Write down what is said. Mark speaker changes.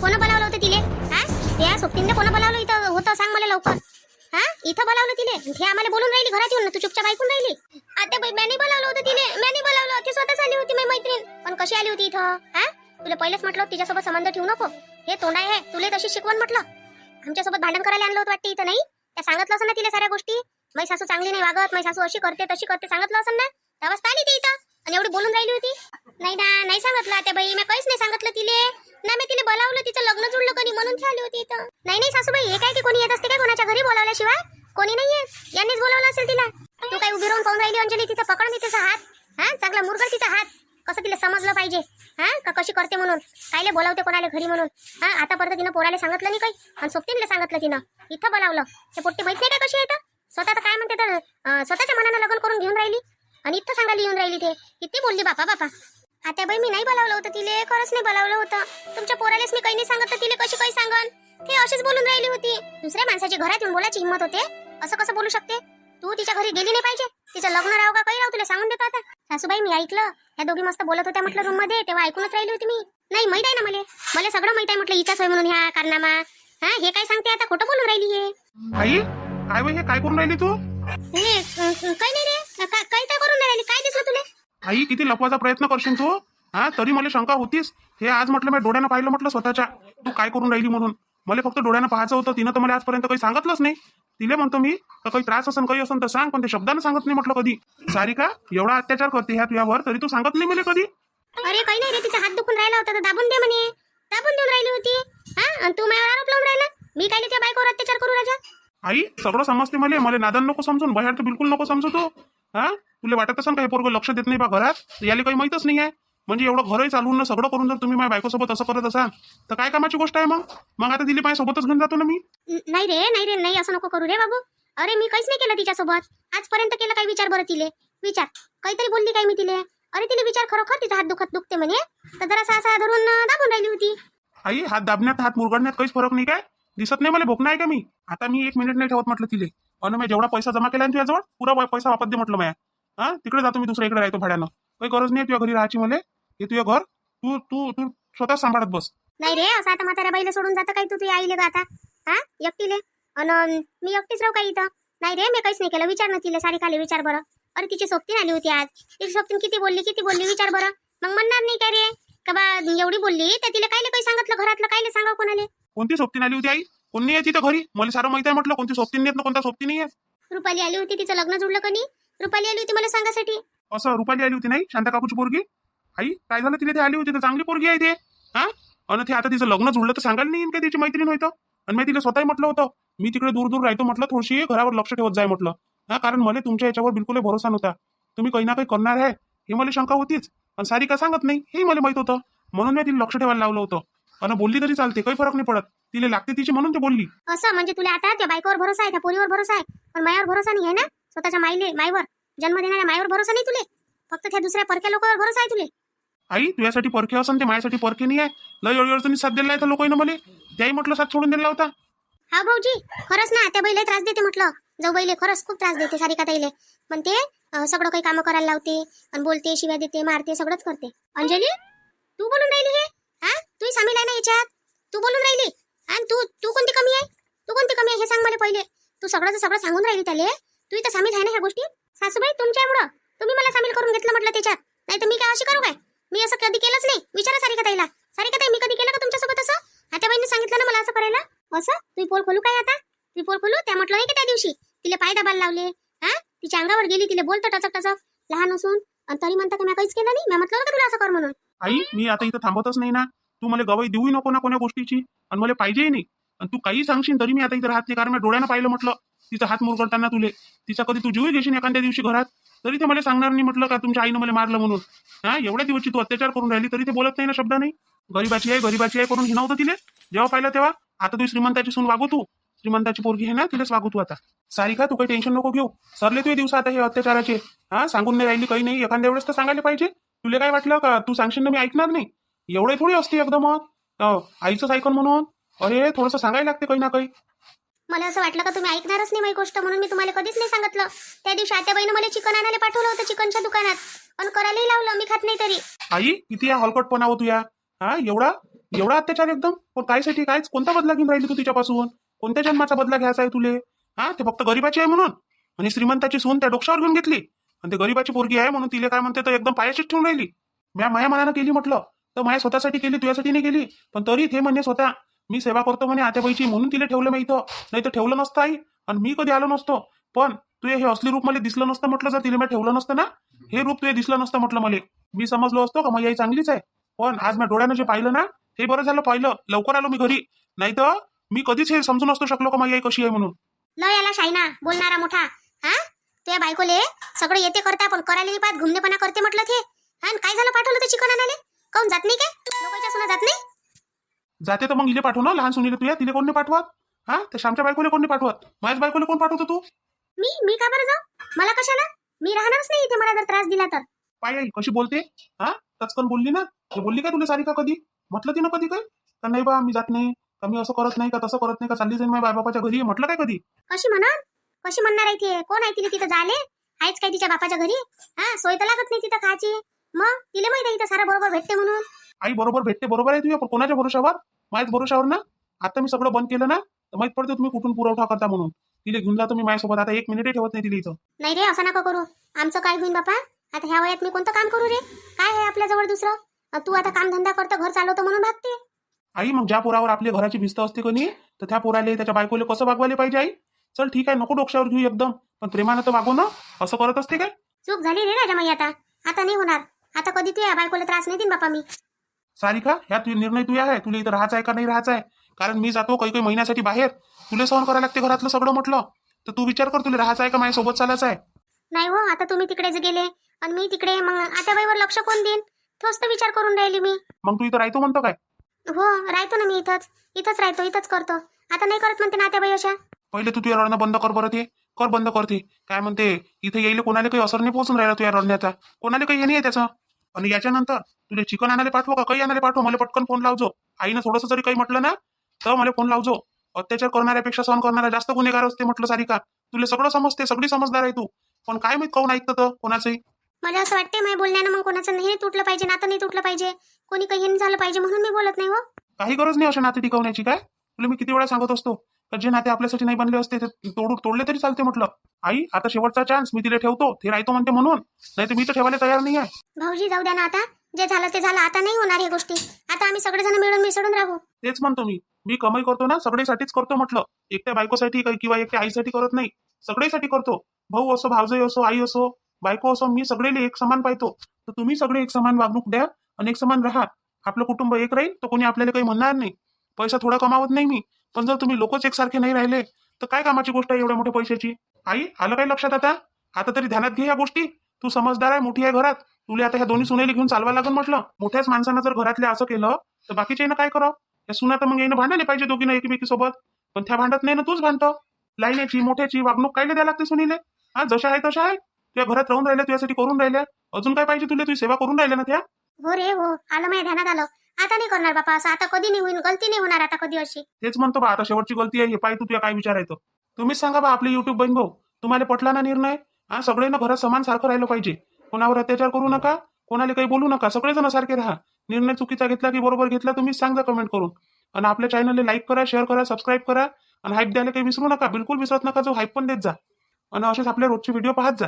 Speaker 1: कोण बोलावलं होतं तिले? हा, त्या सोबतीने कोण बोलावलं इथं होतं सांग मला लवकर. हा, इथं बोलावलं तिले? हे आम्हाला बोलून राहिली घरात येऊन, तू चुपचाप ऐकून राहिली. आता बाई मॅनी बोलावलं होतं तिले, मॅनी बोलावलं, ती स्वतःच आली होती माझी मैत्रीण. पण कशी आली होती इथं? हा, तुला पहिलेच म्हटलं तिच्यासोबत संबंध ठेवू नको. हे तोंड आहे, तुला तशी शिकवण म्हटलं. आमच्यासोबत भांडण करायला आणलं होतं वाटतं इथं, नाही? त्या सांगितलं असं ना तिला साऱ्या गोष्टी. माझी सासू चांगली नाही वागत, माझी सासू अशी करते तशी करते सांगितलं असं ना, तेव्हाच आली ती इथं आणि एवढी बोलून राहिली होती. नाही ना, नाही सांगितलं त्या बाई, मी काहीच नाही सांगितलं तिले ना. मी तिला बोलावलं, तिचं लग्न जुळलं कधी म्हणून ती आली होती इथं. नाही नाही सासूबाई, हे काय की कोणी येत असते काय कोणाच्या घरी बोलावल्याशिवाय? कोणी नाही येत, यांनीच बोलावलं असेल तिला. तू काय उभी राहून पाहून राहिली अंजली? तिथं पकड मी तिचा हात. हा, चांगला मुरगळ तिचा हात. कसं तिला समजलं पाहिजे हा, का कशी करते म्हणून, कायले बोलावते कोणाला घरी म्हणून. हा, आतापर्यंत तिनं पोराला सांगितलं नाही काही आणि सोबतीला सांगितलं तिनं. इथं बोलावलं. ते पोट्टी माहित नाही काय कशी आहे तर स्वतः तर काय म्हणते तर स्वतःच्या मनानं लग्न करून घेऊन राहिली आणि इथं सांगायला येऊन राहिली. ते किती बोलली बापा बापा. आता बाई मी नाही बोलावलं होतं तिले, खरंच नाही बोलावलं होतं. तुमच्या पोरालेच मी काही नाही सांगितलं, तिले कशी काही सांगन. ते अशीच बोलून राहिली होती. दुसऱ्या माणसाच्या घरात येऊन बोलायची हिंमत होते? असं कसं बोलू शकते? तू तिच्या घरी गेली नाही पाहिजे. तिचं लग्न राव का काही राव, तुला सांगून देतो आता. सासूबाई मी ऐकलं, ह्या दोघी मस्त बोलत होत्या म्हटलं रूम मध्ये, तेव्हा ऐकूनच राहिली होती मी. नाही माहित आहे ना मला सगळं माहित आहे म्हटलं हिचाच होय म्हणून ह्या कारनामा. हा, हे काय सांगते आता, खोटं बोलून राहिली हे.
Speaker 2: आई काय बाई, हे काय करून राहिली तू?
Speaker 1: हे काही नाही रे, काही काय करून राहिली? काय दिसलं तुला?
Speaker 2: आई किती लपवायचा प्रयत्न करशील तू? हा, तरी मला शंका होतीस. हे आज म्हटलं मी डोळ्यानं पाहिलं म्हटलं स्वतःच्या, तू काय करून राहिली म्हणून. मला फक्त डोळ्यानं पाहायचं होतं. तिनं तर मला आजपर्यंत काही सांगितलंच नाही. तिले म्हणतो मी काही त्रास असेल काही असेल तर सांग, पण ते शब्दानं सांगत नाही म्हटलं कधी. सारिका एवढा अत्याचार करते ह्या तुझ्यावर, तरी तू सांगत नाही मला कधी.
Speaker 1: अरे काही नाही रे, तिचा हात दुखून राहिला होता तर दाबून दे म्हणे, दाबून देऊन राहिली होती. हा, आणि तू माझ्यावर आरोप लावून राहिला. मी काय त्या बायकोवर अत्याचार करू राजा?
Speaker 2: आई सगळं समजते मला नादान नको समजून, बाहेर तर बिलकुल नको समजू तू. हा, तुला वाटत असेल काही पोरगं लक्ष देत नाही बा घरात, याला काही माहितच नाही आहे. म्हणजे एवढं घरही चालवून ना सगळं करून जर तुम्ही माझ्या बायकोसोबत असं करत असाल तर काय कामाची गोष्ट आहे मग आता दिली माझ्यासोबतच घेऊन जातो ना मी.
Speaker 1: नाही रे नाही, असं नको करू रे बाबू. अरे मी काहीच नाही केलं तिच्यासोबत आजपर्यंत. केलं काय? विचार बरं तिले, विचार. काहीतरी बोलली काय मी तिले? अरे तिने विचार, खरोखर तिचा हात दुखते म्हणे तर जरा सहा धरून दाबून राहिली होती.
Speaker 2: आई हात दाबण्यात हात मुरगडण्यात काहीच फरक नाही काय? दिसत नाही मला भोक नाही का मी? आता मी 1 मिनिट नाही ठेवत म्हटलं तिले. आणि मी जेवढा पैसा जमा केला तुझ्याजवळ पुरा पैसा वापस दे म्हटलं माझ्या. हा, तिकडे जातो मी, दुसऱ्या इकडे राहतो भाड्यानं. काही गरज नाही तुझ्या घरी राहायची मला. हे तुझं घर तू तू तू स्वतः सांभाळत बस.
Speaker 1: नाही रे, असं आता म्हाताऱ्या बाईला सोडून जातं काय तू आईले का आता? हा, एकटीले आणि मी एकटीच राहू काय इथं? नाही रे, मी काहीच नाही केलं. विचार ना तिला, सारिकाले विचार बरं. अरे तिची सोबतीन आली होती आज, तिची सोबतीन किती बोलली विचार बरं. मग म्हणणार नाही काय रे का बा एवढी बोलली तर तिला कायले काही सांगितलं घरातलं, कायले सांगावं कोणाले?
Speaker 2: कोणती सोबतीन आली होती आई? कोणी आहे तिथं घरी? मला सारं माहिती आहे म्हटलं. कोणती सोबतीन येत ना कोणता सोबती नाही आहे.
Speaker 1: रुपाली आली होती, तिचं लग्न जुळलं कनी. रुपाली आली होती मला सांगासाठी.
Speaker 2: असं रुपाली आली होती? नाही, शांता काकूची पोरगी. आई काय झालं तिला? ते आली होती तर चांगली पोरगी आहे ते. हा, आणि ते आता तिचं लग्न जुळलं तर सांगायला नाही काय तिची मैत्रीण होतं. आणि मी तिला स्वतःही म्हटलं होतं मी तिकडे दूर राहतो म्हटलं, थोडीशी घरावर लक्ष ठेवत जाय म्हटलं. हा, कारण मला तुमच्या याच्यावर बिलकुल भरोसा नव्हता. तुम्ही काही ना काही करणार आहे हे मला शंका होतीच. आणि सारिका सांगत नाही हे मला माहित होतं, म्हणून मी तिला लक्ष ठेवायला लावलं होतं. आणि बोलली तरी चालते, काही फरक नाही पडत. तिला लागते तिची म्हणून ते बोलली.
Speaker 1: असं म्हणजे तुला आता त्या बायकोवर भरोसा आहे, त्या पोरीवर भरोसा आहे, पण मायावर भरोसा नाही आहे ना? स्वतःच्या मायवर जन्म देणाऱ्या मायवर भरोसा नाही तुले? फक्त त्या दुसऱ्या परक्या लोकांवर भरोसा आहे तुले?
Speaker 2: आई तुझ्यासाठी परखे असन ते माझ्यासाठी परखे नाही आहे. लय अडचणी साथ दिला आहे तर लोकांना मला. त्याही म्हटलं साथ सोडून दिला होता.
Speaker 1: हा भाऊजी, खरंच ना त्या बाईला त्रास देते म्हटलं. जाऊ बाईले खरंच खूप त्रास देते सारिका ताईले. पण ते सगळं काही कामं करायला लावते आणि बोलते, शिव्या देते, मारते, सगळंच करते. अंजली तू बोलून राहिली हे? हा, तू सामील आहे ना याच्यात? तू बोलून राहिली आणि तू कोणती कमी आहे? तू कोणती कमी आहे हे सांग मला पहिले. तू सगळं सांगून राहिली त्याले. तू इथं सामील आहे ना ह्या गोष्टी? सासूबाई तुमच्यामुळं तुम्ही मला सामील करून घेतलं म्हटलं त्याच्यात. नाही तर मी काय अशी करू काय? मी असं कधी केलंच नाही. विचारा सारिका ताईला. सारिका ताई, मी कधी केलं का तुमच्यासोबत असं? आता बाईंनी सांगितलं ना मला असं करायला. असं तू पोल खोलू काय आता? ती पोल खोलू त्या म्हटलं नाही की त्या दिवशी तिला पाय दाबायला लावले. हा, तिच्या अंगावर गेली, तिला बोलतं टचक लहान असून, आणि तरी म्हणता की मी काहीच केलं नाही. मी म्हटलं का तुला असं कर म्हणून?
Speaker 2: आई मी आता इथं थांबतच नाही ना. तू मला गवाई देऊ नको ना कोण्या गोष्टीची, आणि मला पाहिजेही नाही. आणि तू काही सांगशील तरी मी आता इथं राहत नाही, कारण मी डोळ्यानं पाहिलं म्हटलं तिचा हात मुरगळताना. तुले तिचा कधी तू जीव घेशील एखाद्या दिवशी घरात तरी ते मला सांगणार नाही म्हटलं का तुमच्या आईनं मला मारलं म्हणून. हा, एवढ्या दिवसची तू अत्याचार करून राहिली तरी ते बोलत नाही ना शब्द नाही. गरीबाची आहे करून हे नव्हतं तिले जेव्हा पाहिलं तेव्हा. आता तू श्रीमंताची सून वागू, तू श्रीमंताची पोरगी आहे ना, तिलाच वागू तू आता. सारिका तू काही टेन्शन नको घेऊ. सरले तू दिवस आता हे अत्याचाराचे. हा, सांगून नाही राहिली काही नाही. एखाद्या वेळेस तर सांगायला पाहिजे. तुला काय वाटलं का तू सांगशील ना मी ऐकणार नाही? एवढे थोडी असते एकदम आईचंच ऐकन म्हणून. अरे थोडंसं सांगायला लागते काही ना काही.
Speaker 1: मला असं वाटलं का तुम्ही ऐकणारच नाही माझी गोष्ट, म्हणून मी तुम्हाला कधीच नाही सांगितलं. त्या दिवशी आत्याबाईनं मला चिकन आणायला पाठवलं होतं चिकनच्या दुकानात, पण करायलाही लावलं. मी खात नाही तरी.
Speaker 2: आई किती या हलकटपणा हो तुया. हा, एवढा एवढा अत्याचार एकदम. पण कायसाठी काय कोणता बदला घेऊन राहिली तू तिच्यापासून? कोणत्या जन्माचा बदला घ्यायचा आहे तुले? हा, ते फक्त गरीबाची आहे म्हणून आणि श्रीमंताची सून त्या डोक्यावर घेऊन घेतली आणि ते गरीबाची पोरगी आहे म्हणून तिला काय म्हणते तर एकदम पायाशीच ठेवून राहिली. माया मनानं केली म्हटलं तर माया स्वतःसाठी केली, तुझ्यासाठी नाही केली. पण तरी ते म्हणणे स्वतः मी सेवा करतो म्हणे आत्याबाईची म्हणून तिला ठेवलं मी इथं, नाही तर ठेवलं नसतं आई. आणि मी कधी आलो नसतो. पण तुझे हे असली रूप मला दिसलं नसतं म्हटलं जर तिला मी ठेवलं नसतं ना. हे रूप तुझे दिसलं नसतं म्हटलं मला. मी समजलो असतो का माझी आई चांगलीच आहे. पण आज मी डोळ्यानं जे पाहिलं ना हे बरं झालं पाहिलं, लवकर आलो मी घरी. नाही तर मी कधीच हे समजू नसतो शकलो का माझी आई कशी आहे म्हणून.
Speaker 1: लय याला शायना बोलणारा मोठा. हा, तुझ्या बायकोले सगळं येते करता पण करायला नाही पाहत, घुमनेपणा करते म्हटलं ते. हा, आणि काय झालं पाठवलं ते चिकन आणायला? काऊन जात नाही काय लोकांच्या सुना जात नाही?
Speaker 2: जाते तर मग इले पाठव ना, लहान सुनीले तुया तिले कोण नाही पाठवत? हा, ते श्यामच्या बायकोले कोण नाही पाठवत? माझ्याच बायकोले कोण पाठवतो तू?
Speaker 1: मी का बरं जाऊ? मला कशाला? मी राहणारच नाही इथे, मला जर त्रास दिला तर.
Speaker 2: पाय आई कशी बोलते. हा, तचकन बोलली ना. हे बोलली काय तुला सारिका कधी? म्हटलं तिनं कधी काय का नाही बा मी जात नाही, का मी असं करत नाही, का तसं करत नाही, का चालली जाईन माझ्या बाबाच्या घरी? म्हटलं काय कधी?
Speaker 1: कशी म्हणणार आहे ते? कोण आहे तिने तिथं झाले? आहेच काय तिच्या बापाच्या घरी? हा, सोय तर लागत नाही तिथं खायची. मग तिला माहिती आहे इथं सारा बरोबर भेटते म्हणून.
Speaker 2: आई बरोबर भेटते, बरोबर आहे तुझ्या, पण कोणाच्या भरोशावर? माझ्याच भरोशावर ना. आता मी सगळं बंद केलं ना तर माहित पडते तुम्ही कुठून पुरवठा करता म्हणून. तिला घेऊन जातो मी माझ्यासोबत. आता 1 मिनिटही ठेवत नाही तिला इथं.
Speaker 1: नाही रे, असं नका करू. आमचं काय होईन बापा? आता ह्या वयात मी कोणतं काम करू रे? काय आहे आपल्याजवळ दुसरं? तू आता काम धंदा करतो, घर चालवतो म्हणून भागते.
Speaker 2: आई मग ज्या पोरावर आपल्या घराची भिस्त असते कोणी तर त्या पोराले त्याच्या बायकोले कसं वागवायला पाहिजे आई? चल ठीक आहे, नको डोक्यावर घेऊ एकदम, पण प्रेमानं तर वागव ना. असं करत असते काय?
Speaker 1: चूक झाली रे राजामाई. आता नाही होणार. आता कधी तू या बायकोला त्रास नाही देईन बापा मी.
Speaker 2: सारिका, ह्या निर्णय तुझ्या आहे, तुला इथं राहायचं आहे का नाही राहायचं आहे? कारण मी जातो काही महिन्यासाठी बाहेर, तुला सहन करायला लागते घरातलं सगळं म्हटलं. तर तू विचार कर, तुला राहायचं आहे का माझ्यासोबत चालायचं आहे?
Speaker 1: नाही हो, आता तुम्ही तिकडेच गेले आणि मी तिकडे, मग आता बाईवर लक्ष कोण देईन? तोच तर विचार करून राहिली मी.
Speaker 2: मग तू इथं राहतो म्हणतो काय?
Speaker 1: हो, राहतो ना मी इथंच राहतो, इथंच करतो. आता नाही करत म्हणते नात्याबाई अशा.
Speaker 2: पहिले तू तुझ्या रडणं बंद कर बरं. ते कर बंद करते. काय म्हणते इथे येईल कोणाला काही असर नाही पोहोचून राहिला तुझ्या रडण्याचा, कोणाला काही हे नाही आहे त्याचं. आणि याच्यानंतर तुला चिकन आणायला पाठवू का काही आणायला पाठवू? मला पटकन फोन लावजो. आईनं थोडंसं जरी काही म्हटलं ना तर मला फोन लावजो. अत्याचार करणाऱ्यापेक्षा सहन करणारा जास्त गुन्हेगार असते म्हटलं सारिका. तुला सगळं समजते, सगळी समजदार आहे तू. पण काय माहित काऊन ऐकतं तर कोणाचंही.
Speaker 1: मला असं वाटते माझ्या बोलण्यानं मग कोणाचं नाही तुटलं पाहिजे, नातं नाही तुटलं पाहिजे, कोणी काही नाही झालं पाहिजे म्हणून मी बोलत नाही हो.
Speaker 2: काही गरज नाही अशा नाते टिकवण्याची. काय तुला मी किती वेळा सांगत असतो तर जे नाते आपल्यासाठी नाही बनले असते ते तोडले तरी चालते म्हटलं. आई आता शेवटचा चान्स मी तिला ठेवतो, ते राहतो म्हणते म्हणून, नाही तर मी तर ठेवायला तयार नाही आहे.
Speaker 1: भाऊजी जाऊ द्या ना, आता जे झालं ते झालं. आता नाही होणार हे गोष्टी. आता आम्ही सगळेजण मिळून मिसळून राहू.
Speaker 2: तेच म्हणतो मी कमाई करतो ना सगळ्यासाठीच करतो म्हटलं. एकट्या बायकोसाठी किंवा एकट्या आईसाठी करत नाही, सगळ्यासाठी करतो. भाऊ असो, भावजई असो, आई असो, बायको असो, मी सगळेले एक समान पाहतो. तर तुम्ही सगळे एक समान वागणूक द्या आणि एक समान राहा. आपलं कुटुंब एक राहील तर कोणी आपल्याला काही म्हणणार नाही. पैसा थोडा कमावत नाही मी, पण जर तुम्ही लोकच एकसारखे नाही राहिले तर काय कामाची गोष्ट आहे एवढ्या मोठ्या पैशाची? आई आलं काय लक्षात? आता तरी ध्यानात घे या गोष्टी. तू समजदार आहे, मोठी आहे घरात. तुला आता ह्या दोन्ही सुनेली घेऊन चालवायला लागेल म्हटलं. मोठ्याच माणसानं जर घरातल्या असं केलं तर बाकीच्या काय करावं? या सुना तर मग यानं भांडायला पाहिजे दोघीनं एकमेकीसोबत. पण त्या भांडत नाही ना, तूच भांडतो. लाईण्याची मोठ्याची वागणूक कायला द्यायला लागते सुनीले? हा, जशा आहे तशा आहे. तुझ्या घरात राहून राहिल्या, तुझ्यासाठी करून राहिल्या. अजून काय पाहिजे तुला? तुझी सेवा करून राहिल्या ना त्या.
Speaker 1: हो रे हो, आलं माझ्या ध्यानात आलं. आता नाही करणार बापा असं. आता कधी नाही होईल, गलती नाही होणार आता कधी अशी.
Speaker 2: तेच म्हणतो बा, आता शेवटची गलती आहे. हे पाय तू तुझ्या काय विचारायचं तुम्हीच सांगा बा. आपले युट्यूब बहीण भाऊ, तुम्हाला पटला ना निर्णय? हा, सगळ्यांना घरात समान सारखं राहिलं पाहिजे. कोणावर अत्याचार करू नका, कोणाला काही बोलू नका, सगळेजण सारखे राहा. निर्णय चुकीचा घेतला की बरोबर घेतला तुम्ही सांगा कमेंट करून. आणि आपल्या चॅनलला लाईक करा, शेअर करा, सबस्क्राईब करा. आणि हाईप द्यायला काही विसरू नका, बिलकुल विसरत नका. जो हाईप पण देत जा. आणि असेच आपले रोजचे व्हिडिओ पाहत जा.